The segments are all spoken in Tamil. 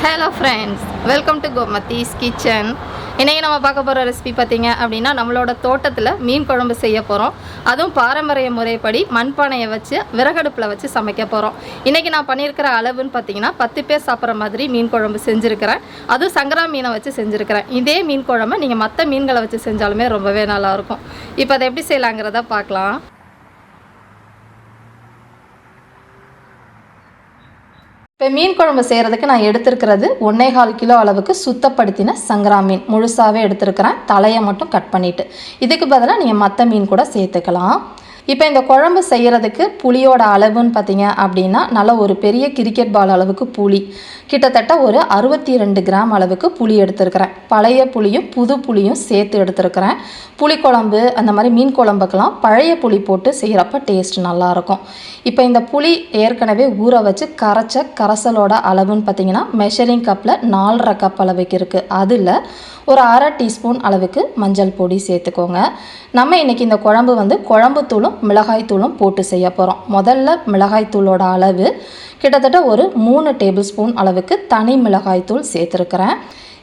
Hello friends, welcome to Gomathi's kitchen. இன்னைக்கு நம்ம பார்க்க போற ரெசிபி பாத்தீங்க அப்படினா நம்மளோட தோட்டத்துல மீன் குழம்பு செய்ய போறோம். அதுவும் பாரம்பரிய முறைப்படி மண்பானையை வச்சு விறகடுப்புல வச்சு சமைக்க போறோம். இன்னைக்கு நான் பண்ணியிருக்கிற அளவுன்னு பாத்தீங்கன்னா 10 பேர் சாப்பிட்ற மாதிரி மீன் குழம்பு செஞ்சிருக்கிறேன். அதுவும் சங்கரா மீனை வச்சு செஞ்சிருக்கிறேன். இதே மீன் குழம்பு நீங்க மற்ற மீன்களை வச்சு செஞ்சாலுமே ரொம்பவே நல்லா இருக்கும். இப்போ அதை எப்படி செய்யலாங்கிறத பார்க்கலாம். இப்போ மீன் குழம்பு செய்கிறதுக்கு நான் எடுத்துருக்கிறது 1.25 கிலோ அளவுக்கு சுத்தப்படுத்தின சங்கரா மீன் முழுசாகவே எடுத்துருக்கிறேன். தலையை மட்டும் கட் பண்ணிவிட்டு இதுக்கு பதிலாக நீங்கள் மற்ற மீன் கூட சேர்த்துக்கலாம். இப்போ இந்த குழம்பு செய்கிறதுக்கு புளியோட அளவுன்னு பார்த்தீங்க அப்படின்னா நல்ல ஒரு பெரிய கிரிக்கெட் பால் அளவுக்கு புளி, கிட்டத்தட்ட ஒரு 62 கிராம் அளவுக்கு புளி எடுத்துருக்கிறேன். பழைய புளியும் புது புளியும் சேர்த்து எடுத்துருக்கிறேன். புளிக்குழம்பு அந்த மாதிரி மீன் குழம்புக்கெல்லாம் பழைய புளி போட்டு செய்கிறப்ப டேஸ்ட் நல்லாயிருக்கும். இப்போ இந்த புளி ஏற்கனவே ஊற வச்சு கரைச்ச கரைசலோட அளவுன்னு பார்த்தீங்கன்னா மெஷரிங் கப்பில் 4.5 கப் அளவுக்கு இருக்குது. அதில் ஒரு 1/2 டீஸ்பூன் அளவுக்கு மஞ்சள் பொடி சேர்த்துக்கோங்க. நம்ம இன்றைக்கி இந்த குழம்பு குழம்பு தூளும் மிளகாய் தூளும் போட்டு செய்ய போகிறோம். முதல்ல மிளகாய் தூளோட அளவு கிட்டத்தட்ட ஒரு 3 டேபிள் ஸ்பூன் அளவுக்கு தனி மிளகாய் தூள் சேர்த்துருக்கிறேன்.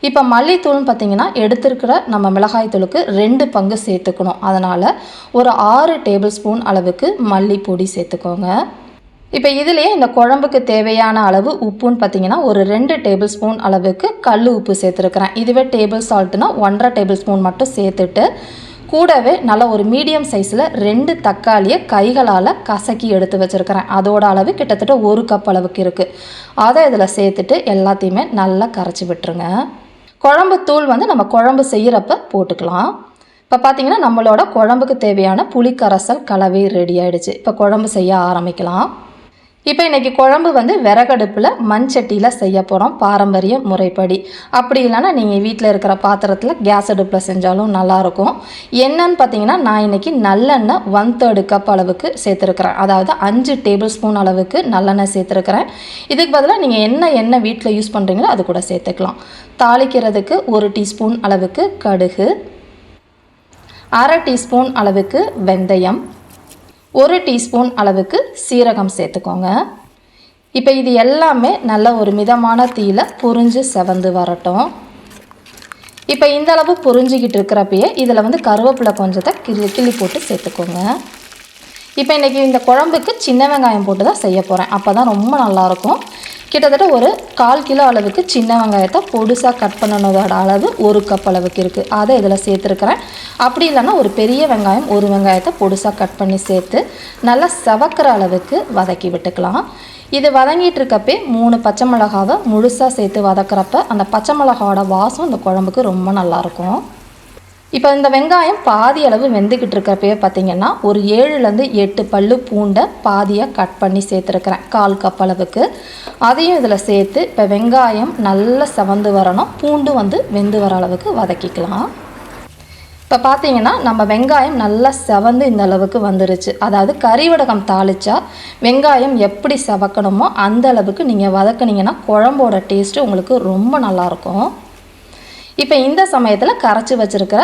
இப்போ மல்லித்தூள்னு பார்த்திங்கன்னா எடுத்துருக்கிற நம்ம மிளகாய் தூளுக்கு 2 பங்கு சேர்த்துக்கணும். அதனால் ஒரு 6 டேபிள் ஸ்பூன் அளவுக்கு மல்லிப்பொடி சேர்த்துக்கோங்க. இப்போ இதுலேயே இந்த குழம்புக்கு தேவையான அளவு உப்புன்னு பார்த்தீங்கன்னா ஒரு 2 டேபிள் ஸ்பூன் அளவுக்கு கல் உப்பு சேர்த்துருக்கிறேன். இதுவே டேபிள் சால்ட்டுனா 1.5 டேபிள் ஸ்பூன் மட்டும் சேர்த்துட்டு கூடவே நல்ல ஒரு மீடியம் சைஸில் 2 தக்காளியை கைகளால் கசக்கி எடுத்து வச்சுருக்கிறேன். அதோட அளவு கிட்டத்தட்ட 1 கப் அளவுக்கு இருக்குது. அதை இதில் சேர்த்துட்டு எல்லாத்தையுமே நல்லா கரைச்சி விட்டுருங்க. குழம்பு தூள் நம்ம குழம்பு செய்கிறப்ப போட்டுக்கலாம். இப்போ பார்த்தீங்கன்னா நம்மளோட குழம்புக்கு தேவையான புளிக்கரைசல் கலவை ரெடி ஆகிடுச்சு. இப்போ குழம்பு செய்ய ஆரம்பிக்கலாம். இப்போ இன்றைக்கி குழம்பு விறகடுப்பில் மண்சட்டியில் செய்ய போகிறோம் பாரம்பரிய முறைப்படி. அப்படி இல்லைன்னா நீங்கள் வீட்டில் இருக்கிற பாத்திரத்தில் கேஸ் அடுப்பில் செஞ்சாலும் நல்லாயிருக்கும். என்னன்னு பார்த்தீங்கன்னா நான் இன்றைக்கி நல்லெண்ணெய் 1/3 கப் அளவுக்கு சேர்த்துருக்கிறேன். அதாவது 5 டேபிள் ஸ்பூன் அளவுக்கு நல்லெண்ணெய் சேர்த்துருக்கிறேன். இதுக்கு பதிலாக நீங்கள் எண்ணெய் வீட்டில் யூஸ் பண்ணுறீங்களோ அது கூட சேர்த்துக்கலாம். தாளிக்கிறதுக்கு 1 டீஸ்பூன் அளவுக்கு கடுகு, 1/2 டீஸ்பூன் அளவுக்கு வெந்தயம், 1 டீஸ்பூன் அளவுக்கு சீரகம் சேர்த்துக்கோங்க. இப்போ இது எல்லாமே நல்ல ஒரு மிதமான தீயில் பொரிஞ்சு செவந்து வரட்டும். இப்போ இந்த அளவு பொரிஞ்சிக்கிட்டு இருக்கிறப்பயே இதில் கருவேப்பிலை கொஞ்சத்தை கிள்ளி போட்டு சேர்த்துக்கோங்க. இப்போ இன்றைக்கி இந்த குழம்புக்கு சின்ன வெங்காயம் போட்டு தான் செய்ய போகிறேன். அப்போ தான் ரொம்ப நல்லாயிருக்கும். கிட்டத்தட்ட ஒரு 1/4 கிலோ அளவுக்கு சின்ன வெங்காயத்தை பொடுசாக கட் பண்ணனதோட அளவு 1 கப் அளவுக்கு இருக்குது. அதை இதில் சேர்த்துருக்கிறேன். அப்படி இல்லைன்னா ஒரு பெரிய வெங்காயம் 1 வெங்காயத்தை பொடுசாக கட் பண்ணி சேர்த்து நல்லா செவக்கிற அளவுக்கு வதக்கி விட்டுக்கலாம். இது வதங்கிட்டு இருக்கப்பே 3 பச்சை மிளகாவை முழுசாக சேர்த்து வதக்கிறப்ப அந்த பச்சை மிளகாவோட வாசம் இந்த குழம்புக்கு ரொம்ப நல்லாயிருக்கும். இப்போ இந்த வெங்காயம் பாதி அளவு வெந்துக்கிட்டு இருக்கிறப்பயே பார்த்திங்கன்னா ஒரு 7லேருந்து 8 பல்லு பூண்டை பாதியாக கட் பண்ணி சேர்த்துருக்கிறேன் 1/4 கப் அளவுக்கு. அதையும் இதில் சேர்த்து இப்போ வெங்காயம் நல்லா செவந்து வரணும், பூண்டு வெந்து வர அளவுக்கு வதக்கிக்கலாம். இப்போ பார்த்தீங்கன்னா நம்ம வெங்காயம் நல்லா செவந்து இந்த அளவுக்கு வந்துருச்சு. அதாவது கறிவடகம் தாளித்தா வெங்காயம் எப்படி செவக்கணுமோ அந்த அளவுக்கு நீங்கள் வதக்குனீங்கன்னா குழம்போட டேஸ்ட்டு உங்களுக்கு ரொம்ப நல்லாயிருக்கும். இப்போ இந்த சமயத்தில் கரைச்சி வச்சுருக்கிற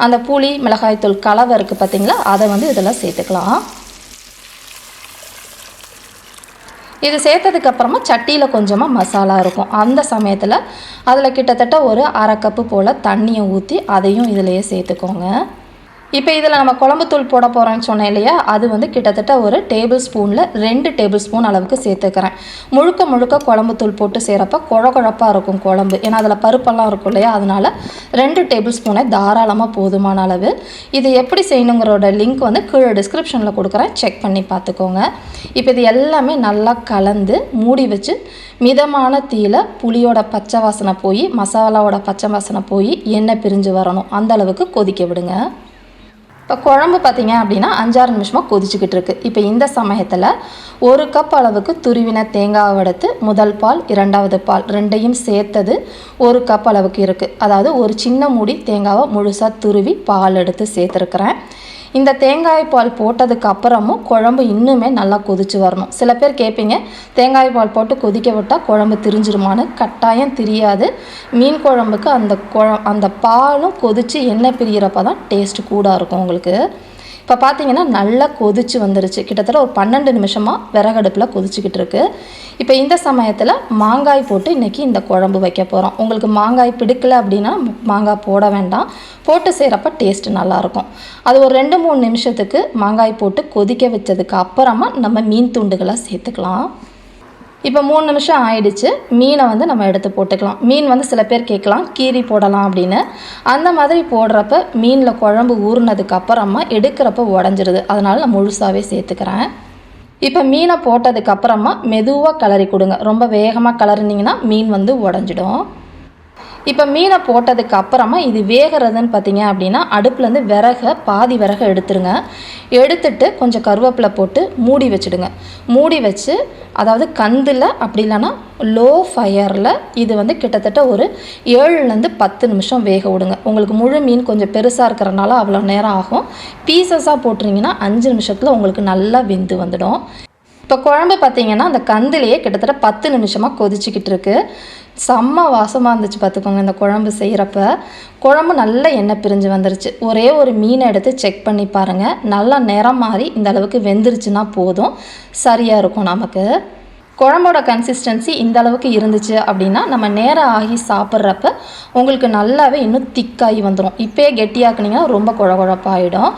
அந்த புளி மிளகாய்த்தூள் கலவை இருக்குது பார்த்திங்களா, அதை இதில் சேர்த்துக்கலாம். இது சேர்த்ததுக்கப்புறமா சட்டியில் கொஞ்சமாக மசாலா இருக்கும். அந்த சமயத்தில் அதில் கிட்டத்தட்ட ஒரு 1/2 கப்பு போல் தண்ணியை ஊற்றி அதையும் இதிலையே சேர்த்துக்கோங்க. இப்போ இதில் நம்ம குழம்புத்தூள் போட போகிறோன்னு சொன்னேன் இல்லையா, அது கிட்டத்தட்ட ஒரு டேபிள் ஸ்பூனில் 2 டேபிள் ஸ்பூன் அளவுக்கு சேர்த்துக்கிறேன். முழுக்க குழம்புத்தூள் போட்டு செய்கிறப்ப குழப்பாக இருக்கும் குழம்பு. ஏன்னா அதில் பருப்பெல்லாம் இருக்கும் இல்லையா, அதனால் 2 டேபிள் ஸ்பூனை தாராளமாக போதுமான அளவு. இது எப்படி செய்யணுங்கிறோட லிங்க் கீழே டிஸ்கிரிப்ஷனில் கொடுக்குறேன், செக் பண்ணி பார்த்துக்கோங்க. இப்போ இது எல்லாமே நல்லா கலந்து மூடி வச்சு மிதமான தீயில் புளியோட பச்சை வாசனை போய் மசாலாவோட பச்சை வாசனை போய் எண்ணெய் பிரிஞ்சு வரணும், அந்த அளவுக்கு கொதிக்க விடுங்க. இப்போ குழம்பு பார்த்திங்க அப்படின்னா 5-6 நிமிஷமாக கொதிச்சுக்கிட்டு இருக்குது. இப்போ இந்த சமயத்தில் 1 கப் அளவுக்கு துருவின தேங்காவை எடுத்து முதல் பால் 2வது பால் 2யும் சேர்த்தது 1 கப் அளவுக்கு இருக்குது. அதாவது ஒரு சின்ன மூடி தேங்காவை முழுசாக துருவி பால் எடுத்து சேர்த்துருக்குறேன். இந்த தேங்காய் பால் போட்டதுக்கு அப்புறமும் குழம்பு இன்னுமே நல்லா கொதிச்சு வரணும். சில பேர் கேட்பீங்க, தேங்காய் பால் போட்டு கொதிக்க விட்டால் குழம்பு திரிஞ்சிருமான்னு. கட்டாயம் தெரியாது. மீன் குழம்புக்கு அந்த பாலும் கொதித்து எண்ணெய் பிரிகிறப்ப தான் டேஸ்ட்டு கூட இருக்கும் உங்களுக்கு. இப்போ பார்த்தீங்கன்னா நல்லா கொதிச்சு வந்துருச்சு. கிட்டத்தட்ட ஒரு 12 நிமிஷமாக விறகடுப்பில் கொதிச்சுக்கிட்டு இருக்குது. இப்போ இந்த சமயத்தில் மாங்காய் போட்டு இன்றைக்கி இந்த குழம்பு வைக்க போகிறோம். உங்களுக்கு மாங்காய் பிடிக்கல அப்படின்னா மாங்காய் போட வேண்டாம். போட்டு செய்கிறப்ப டேஸ்ட்டு நல்லாயிருக்கும். அது ஒரு 2-3 நிமிஷத்துக்கு மாங்காய் போட்டு கொதிக்க வச்சதுக்கு அப்புறமா நம்ம மீன் துண்டுகளை சேர்த்துக்கலாம். இப்போ 3 நிமிஷம் ஆயிடுச்சு. மீனை நம்ம எடுத்து போட்டுக்கலாம். மீன் சில பேர் கேட்கலாம் கீரி போடலாம் அப்படின்னு. அந்த மாதிரி போடுறப்ப மீனில் குழம்பு ஊறினதுக்கு அப்புறமா எடுக்கிறப்ப உடஞ்சிருது. அதனால் நான் முழுசாகவே சேர்த்துக்கிறேன். இப்போ மீனை போட்டதுக்கு அப்புறமா மெதுவாக கிளறி கொடுங்க. ரொம்ப வேகமாக கிளறினீங்கன்னா மீன் உடஞ்சிடும். இப்போ மீனை போட்டதுக்கு அப்புறமா இது வேகிறதுன்னு பார்த்தீங்க அப்படின்னா அடுப்புலேருந்து பாதி விறகை எடுத்துருங்க. எடுத்துட்டு கொஞ்சம் கருவேப்பிலை போட்டு மூடி வச்சுடுங்க. மூடி வச்சு அதாவது கந்தில் அப்படி இல்லைன்னா லோ ஃபயரில் இது கிட்டத்தட்ட ஒரு 7லேருந்து 10 நிமிஷம் வேக விடுங்க. உங்களுக்கு முழு மீன் கொஞ்சம் பெருசாக இருக்கிறனால அவ்வளோ நேரம் ஆகும். பீசஸாக போட்டிங்கன்னா 5 நிமிஷத்தில் உங்களுக்கு நல்லா வெந்து வந்துடும். இப்போ குழம்பு பார்த்திங்கன்னா அந்த கந்திலேயே கிட்டத்தட்ட 10 நிமிஷமாக கொதிச்சிக்கிட்டு இருக்குது. செம்ம வாசமாக இருந்துச்சு பார்த்துக்கோங்க. இந்த குழம்பு செய்கிறப்ப குழம்பு நல்லா எண்ணெய் பிரிஞ்சு வந்துருச்சு. ஒரே ஒரு மீனை எடுத்து செக் பண்ணி பாருங்கள். நல்லா நிறம் மாறி இந்த அளவுக்கு வெந்துருச்சுன்னா போதும், சரியாக இருக்கும். நமக்கு குழம்போட கன்சிஸ்டன்சி இந்த அளவுக்கு இருந்துச்சு அப்படின்னா நம்ம நேரம் ஆகி சாப்பிட்றப்ப உங்களுக்கு நல்லாவே இன்னும் திக்காகி வந்துடும். இப்போயே கெட்டியாக்குனிங்கன்னா ரொம்ப குழப்பாயிடும்.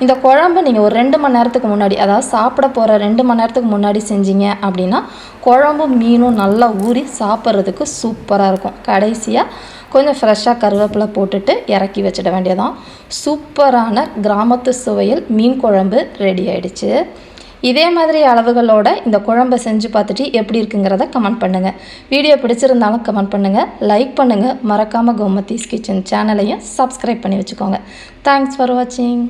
இந்த குழம்பு நீங்கள் ஒரு 2 மணி நேரத்துக்கு முன்னாடி, அதாவது சாப்பிட போகிற 2 மணி நேரத்துக்கு முன்னாடி செஞ்சீங்க அப்படின்னா குழம்பும் மீனும் நல்லா ஊறி சாப்பிட்றதுக்கு சூப்பராக இருக்கும். கடைசியாக கொஞ்சம் ஃப்ரெஷ்ஷாக கருவேப்பிலை போட்டுட்டு இறக்கி வச்சிட வேண்டியதான். சூப்பரான கிராமத்து சுவையில் மீன் குழம்பு ரெடி ஆயிடுச்சு. இதே மாதிரி அளவுகளோட இந்த குழம்பை செஞ்சு பார்த்துட்டு எப்படி இருக்குங்கிறத கமெண்ட் பண்ணுங்கள். வீடியோ பிடிச்சிருந்தாலும் கமெண்ட் பண்ணுங்கள், லைக் பண்ணுங்கள். மறக்காமல் கோமதிஸ் கிச்சன் சேனலையும் சப்ஸ்கிரைப் பண்ணி வச்சுக்கோங்க. தேங்க்ஸ் ஃபார் வாட்சிங்.